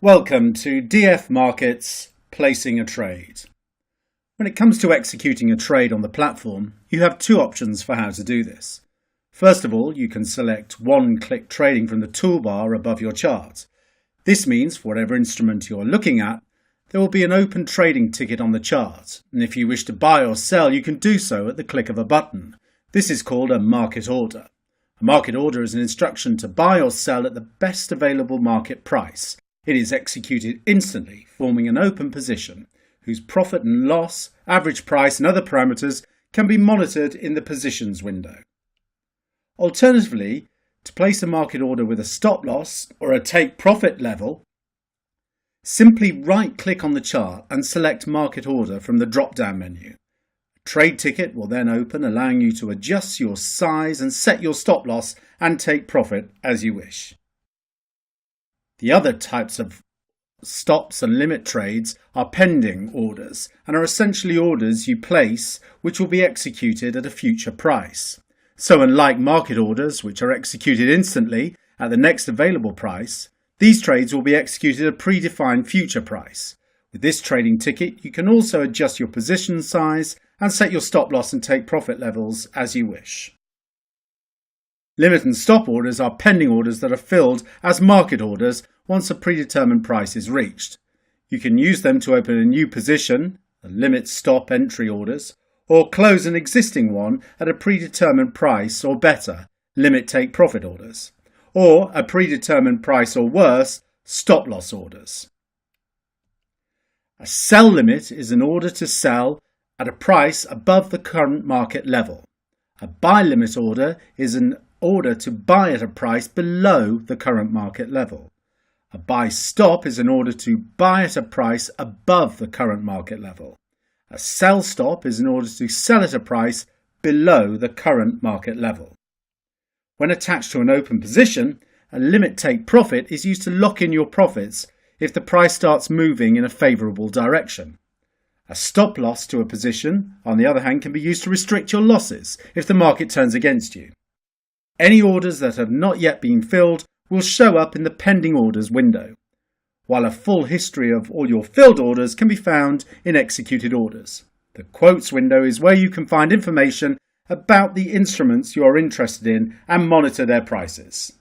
Welcome to DF Markets Placing a Trade. When it comes to executing a trade on the platform, you have two options for how to do this. First of all, you can select one-click trading from the toolbar above your chart. This means for whatever instrument you're looking at, there will be an open trading ticket on the chart, and if you wish to buy or sell, you can do so at the click of a button. This is called a market order. A market order is an instruction to buy or sell at the best available market price. It is executed instantly, forming an open position, whose profit and loss, average price and other parameters can be monitored in the positions window. Alternatively, to place a market order with a stop loss or a take profit level, simply right-click on the chart and select Market Order from the drop-down menu. A trade ticket will then open, allowing you to adjust your size and set your stop loss and take profit as you wish. The other types of stops and limit trades are pending orders and are essentially orders you place which will be executed at a future price. So unlike market orders, which are executed instantly at the next available price, these trades will be executed at a predefined future price. With this trading ticket, you can also adjust your position size and set your stop loss and take profit levels as you wish. Limit and stop orders are pending orders that are filled as market orders once a predetermined price is reached. You can use them to open a new position, limit stop entry orders, or close an existing one at a predetermined price or better, limit take profit orders, or a predetermined price or worse, stop loss orders. A sell limit is an order to sell at a price above the current market level. A buy limit order is an order to buy at a price below the current market level. A buy stop is an order to buy at a price above the current market level. A sell stop is an order to sell at a price below the current market level. When attached to an open position, a limit take profit is used to lock in your profits if the price starts moving in a favourable direction. A stop loss to a position, on the other hand, can be used to restrict your losses if the market turns against you. Any orders that have not yet been filled will show up in the pending orders window, while a full history of all your filled orders can be found in executed orders. The quotes window is where you can find information about the instruments you are interested in and monitor their prices.